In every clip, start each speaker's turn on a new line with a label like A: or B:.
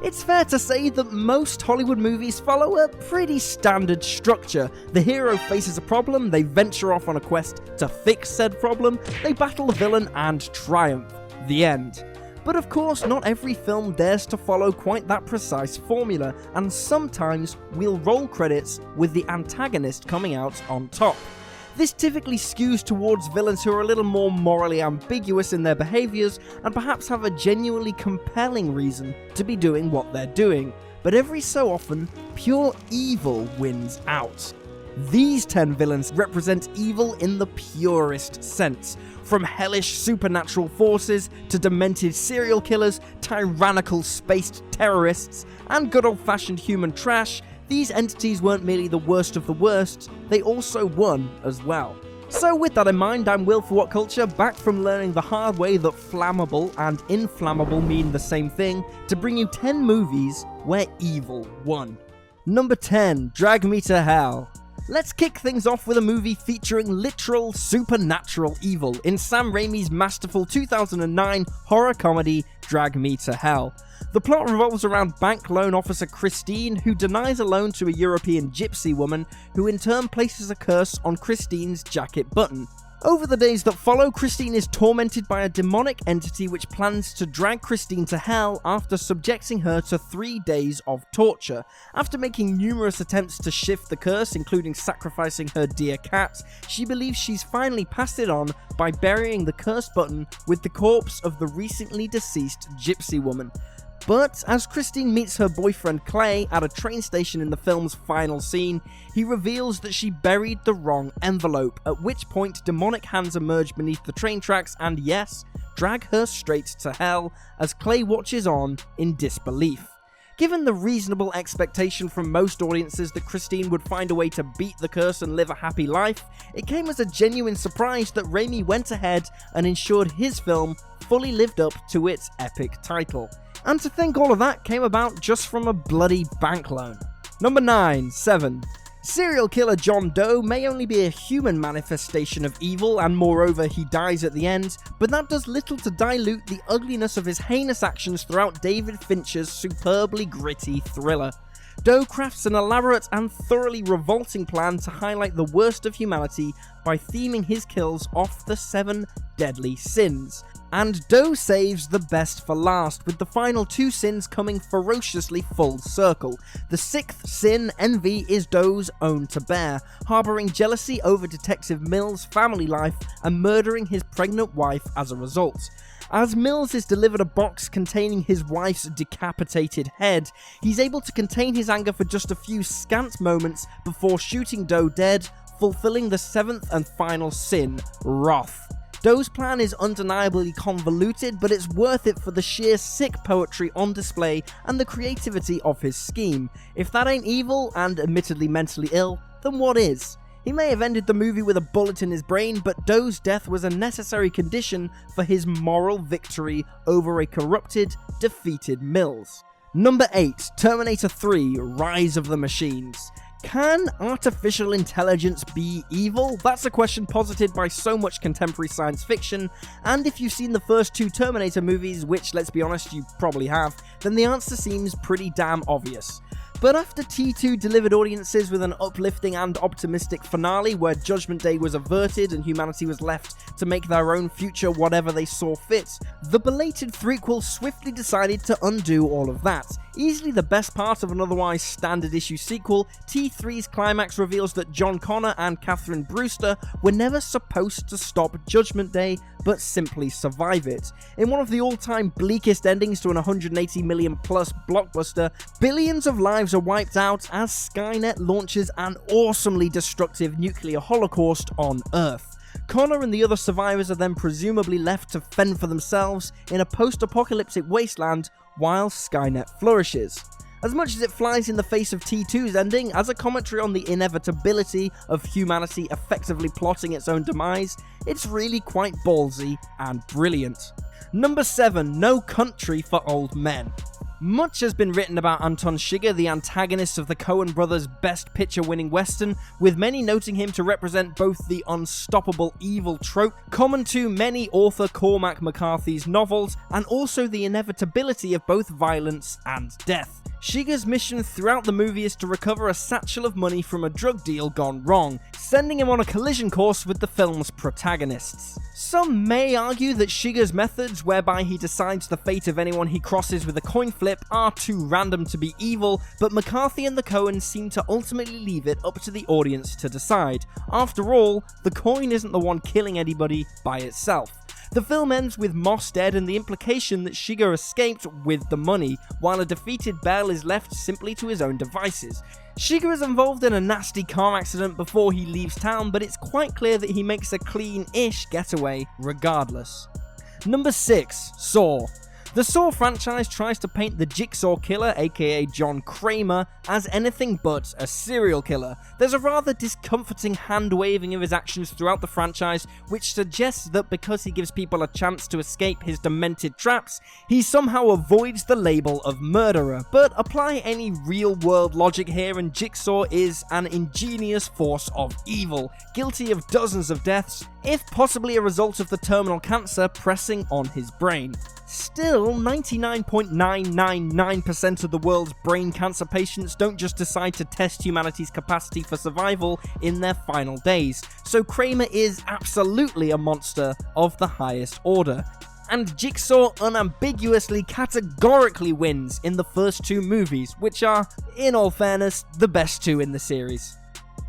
A: It's fair to say that most Hollywood movies follow a pretty standard structure. The hero faces a problem, they venture off on a quest to fix said problem, they battle the villain and triumph. The end. But of course, not every film dares to follow quite that precise formula, and sometimes we'll roll credits with the antagonist coming out on top. This typically skews towards villains who are a little more morally ambiguous in their behaviours and perhaps have a genuinely compelling reason to be doing what they're doing, but every so often, pure evil wins out. These 10 villains represent evil in the purest sense, from hellish supernatural forces to demented serial killers, tyrannical spaced terrorists, and good old-fashioned human trash. These entities weren't merely the worst of the worst, they also won as well. So with that in mind, I'm Will for What Culture, back from learning the hard way that flammable and inflammable mean the same thing, to bring you 10 movies where evil won. Number 10, Drag Me to Hell. Let's kick things off with a movie featuring literal supernatural evil in Sam Raimi's masterful 2009 horror comedy Drag Me to Hell. The plot revolves around bank loan officer Christine, who denies a loan to a European gypsy woman, who in turn places a curse on Christine's jacket button. Over the days that follow, Christine is tormented by a demonic entity which plans to drag Christine to hell after subjecting her to 3 days of torture. After making numerous attempts to shift the curse, including sacrificing her dear cat, she believes she's finally passed it on by burying the cursed button with the corpse of the recently deceased gypsy woman. But as Christine meets her boyfriend Clay at a train station in the film's final scene, he reveals that she buried the wrong envelope, at which point demonic hands emerge beneath the train tracks and yes, drag her straight to hell as Clay watches on in disbelief. Given the reasonable expectation from most audiences that Christine would find a way to beat the curse and live a happy life, it came as a genuine surprise that Raimi went ahead and ensured his film fully lived up to its epic title. And to think all of that came about just from a bloody bank loan. Number 9, 7. Serial killer John Doe may only be a human manifestation of evil, and moreover he dies at the end, but that does little to dilute the ugliness of his heinous actions throughout David Fincher's superbly gritty thriller. Doe crafts an elaborate and thoroughly revolting plan to highlight the worst of humanity by theming his kills off the 7 deadly sins. And Doe saves the best for last, with the final 2 sins coming ferociously full circle. The 6th sin, envy, is Doe's own to bear, harbouring jealousy over Detective Mills' family life and murdering his pregnant wife as a result. As Mills is delivered a box containing his wife's decapitated head, he's able to contain his anger for just a few scant moments before shooting Doe dead, fulfilling the 7th and final sin, wrath. Doe's plan is undeniably convoluted, but it's worth it for the sheer sick poetry on display and the creativity of his scheme. If that ain't evil, and admittedly mentally ill, then what is? He may have ended the movie with a bullet in his brain, but Doe's death was a necessary condition for his moral victory over a corrupted, defeated Mills. Number 8, Terminator 3, Rise of the Machines. Can artificial intelligence be evil? That's a question posited by so much contemporary science fiction, and if you've seen the first 2 Terminator movies, which let's be honest you probably have, then the answer seems pretty damn obvious. But after T2 delivered audiences with an uplifting and optimistic finale where Judgment Day was averted and humanity was left to make their own future whatever they saw fit, the belated threequel swiftly decided to undo all of that. Easily the best part of an otherwise standard issue sequel, T3's climax reveals that John Connor and Catherine Brewster were never supposed to stop Judgment Day, but simply survive it. In one of the all-time bleakest endings to an 180 million plus blockbuster, billions of lives are wiped out as Skynet launches an awesomely destructive nuclear holocaust on Earth. Connor and the other survivors are then presumably left to fend for themselves in a post-apocalyptic wasteland while Skynet flourishes. As much as it flies in the face of T2's ending, as a commentary on the inevitability of humanity effectively plotting its own demise, it's really quite ballsy and brilliant. Number 7, No Country for Old Men. Much has been written about Anton Chigurh, the antagonist of the Coen brothers' Best Picture-winning Western, with many noting him to represent both the unstoppable evil trope common to many author Cormac McCarthy's novels, and also the inevitability of both violence and death. Chigurh's mission throughout the movie is to recover a satchel of money from a drug deal gone wrong, sending him on a collision course with the film's protagonists. Some may argue that Chigurh's methods, whereby he decides the fate of anyone he crosses with a coin flip, are too random to be evil, but McCarthy and the Coens seem to ultimately leave it up to the audience to decide. After all, the coin isn't the one killing anybody by itself. The film ends with Moss dead and the implication that Chigurh escaped with the money, while a defeated Bell is left simply to his own devices. Chigurh is involved in a nasty car accident before he leaves town, but it's quite clear that he makes a clean-ish getaway regardless. Number 6. Saw. The Saw franchise tries to paint the Jigsaw Killer, aka John Kramer, as anything but a serial killer. There's a rather discomforting hand-waving of his actions throughout the franchise, which suggests that because he gives people a chance to escape his demented traps, he somehow avoids the label of murderer. But apply any real-world logic here and Jigsaw is an ingenious force of evil, guilty of dozens of deaths, if possibly a result of the terminal cancer pressing on his brain. Still, 99.999% of the world's brain cancer patients don't just decide to test humanity's capacity for survival in their final days, so Kramer is absolutely a monster of the highest order. And Jigsaw unambiguously, categorically wins in the first two movies, which are, in all fairness, the best two in the series.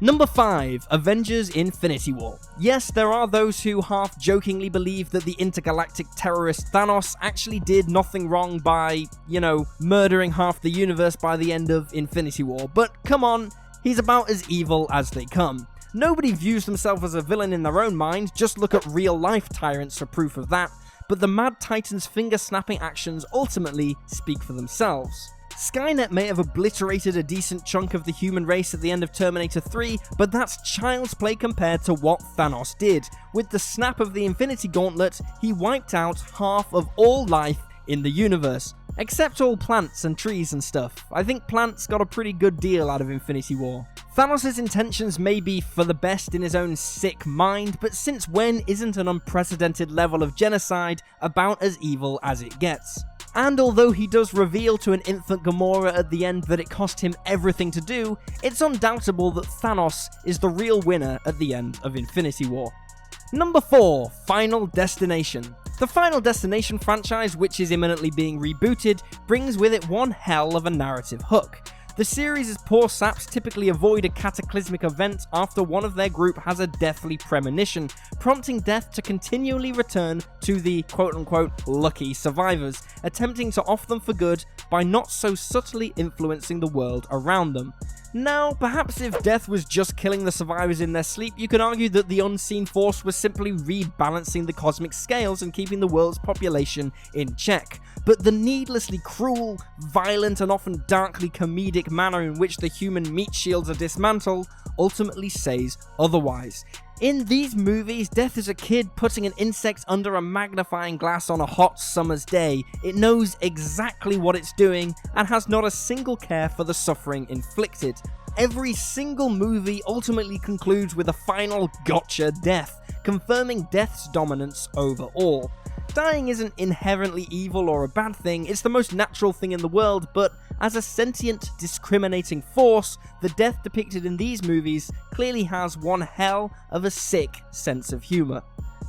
A: Number 5. Avengers Infinity War. Yes, there are those who half-jokingly believe that the intergalactic terrorist Thanos actually did nothing wrong by, murdering half the universe by the end of Infinity War, but come on, he's about as evil as they come. Nobody views themselves as a villain in their own mind, just look at real-life tyrants for proof of that, but the Mad Titan's finger-snapping actions ultimately speak for themselves. Skynet may have obliterated a decent chunk of the human race at the end of Terminator 3, but that's child's play compared to what Thanos did. With the snap of the Infinity Gauntlet, he wiped out half of all life in the universe. Except all plants and trees and stuff. I think plants got a pretty good deal out of Infinity War. Thanos' intentions may be for the best in his own sick mind, but since when isn't an unprecedented level of genocide about as evil as it gets? And although he does reveal to an infant Gamora at the end that it cost him everything to do, it's undoubtable that Thanos is the real winner at the end of Infinity War. Number 4. Final Destination. The Final Destination franchise, which is imminently being rebooted, brings with it one hell of a narrative hook. The series' poor saps typically avoid a cataclysmic event after one of their group has a deathly premonition, prompting death to continually return to the quote-unquote lucky survivors, attempting to off them for good by not so subtly influencing the world around them. Now, perhaps if death was just killing the survivors in their sleep, you could argue that the unseen force was simply rebalancing the cosmic scales and keeping the world's population in check. But the needlessly cruel, violent, and often darkly comedic manner in which the human meat shields are dismantled ultimately says otherwise. In these movies, death is a kid putting an insect under a magnifying glass on a hot summer's day. It knows exactly what it's doing and has not a single care for the suffering inflicted. Every single movie ultimately concludes with a final gotcha death, confirming death's dominance over all. Dying isn't inherently evil or a bad thing, it's the most natural thing in the world, but as a sentient, discriminating force, the death depicted in these movies clearly has one hell of a sick sense of humour.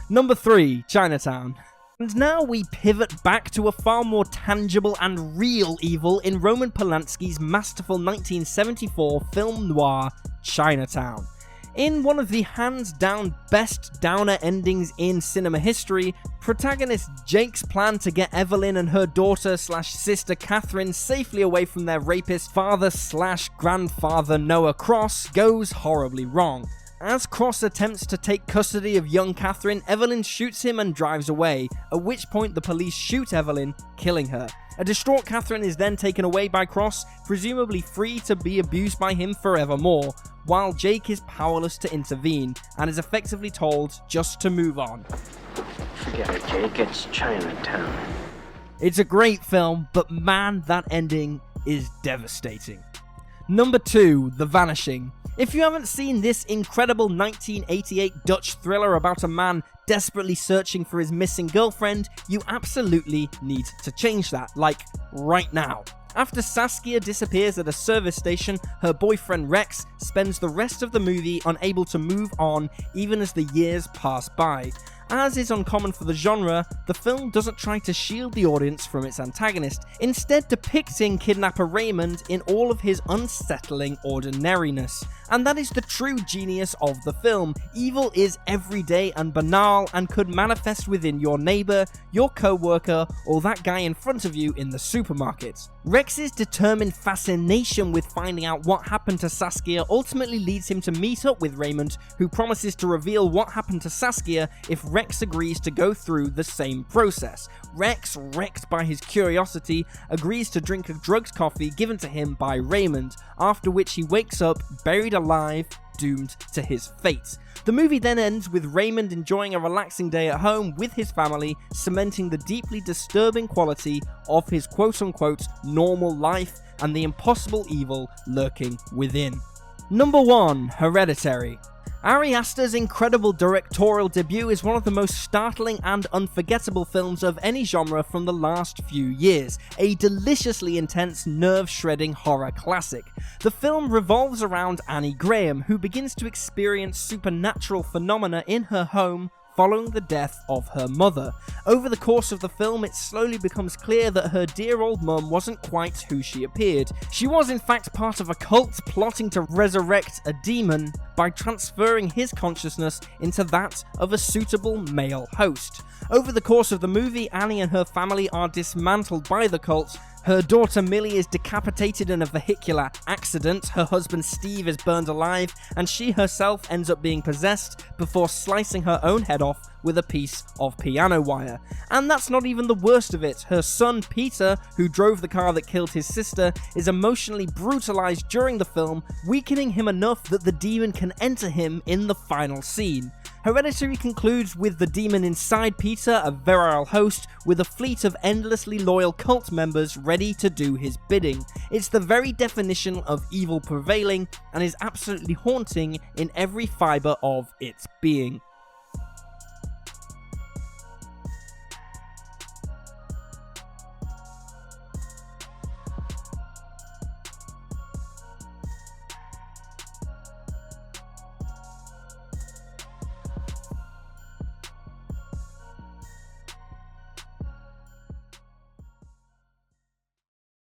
A: Number 3. Chinatown. And now we pivot back to a far more tangible and real evil in Roman Polanski's masterful 1974 film noir, Chinatown. In one of the hands-down best downer endings in cinema history, protagonist Jake's plan to get Evelyn and her daughter/sister Catherine safely away from their rapist father/grandfather Noah Cross goes horribly wrong. As Cross attempts to take custody of young Catherine, Evelyn shoots him and drives away, at which point the police shoot Evelyn, killing her. A distraught Catherine is then taken away by Cross, presumably free to be abused by him forevermore, while Jake is powerless to intervene, and is effectively told just to move on.
B: Forget it, Jake, it's Chinatown.
A: It's a great film, but man, that ending is devastating. Number 2, The Vanishing. If you haven't seen this incredible 1988 Dutch thriller about a man desperately searching for his missing girlfriend, you absolutely need to change that, like right now. After Saskia disappears at a service station, her boyfriend Rex spends the rest of the movie unable to move on even as the years pass by. As is uncommon for the genre, the film doesn't try to shield the audience from its antagonist, instead depicting kidnapper Raymond in all of his unsettling ordinariness. And that is the true genius of the film. Evil is everyday and banal and could manifest within your neighbor, your co-worker, or that guy in front of you in the supermarket. Rex's determined fascination with finding out what happened to Saskia ultimately leads him to meet up with Raymond, who promises to reveal what happened to Saskia if Rex agrees to go through the same process. Rex, wrecked by his curiosity, agrees to drink a drugged coffee given to him by Raymond, after which he wakes up buried alive, doomed to his fate. The movie then ends with Raymond enjoying a relaxing day at home with his family, cementing the deeply disturbing quality of his quote-unquote normal life and the impossible evil lurking within. Number 1, Hereditary. Ari Aster's incredible directorial debut is one of the most startling and unforgettable films of any genre from the last few years, a deliciously intense, nerve-shredding horror classic. The film revolves around Annie Graham, who begins to experience supernatural phenomena in her home following the death of her mother. Over the course of the film, it slowly becomes clear that her dear old mum wasn't quite who she appeared. She was in fact part of a cult plotting to resurrect a demon by transferring his consciousness into that of a suitable male host. Over the course of the movie, Annie and her family are dismantled by the cult. Her daughter Millie is decapitated in a vehicular accident, her husband Steve is burned alive, and she herself ends up being possessed before slicing her own head off with a piece of piano wire. And that's not even the worst of it. Her son Peter, who drove the car that killed his sister, is emotionally brutalized during the film, weakening him enough that the demon can enter him in the final scene. Hereditary concludes with the demon inside Peter, a virile host, with a fleet of endlessly loyal cult members ready to do his bidding. It's the very definition of evil prevailing and is absolutely haunting in every fiber of its being.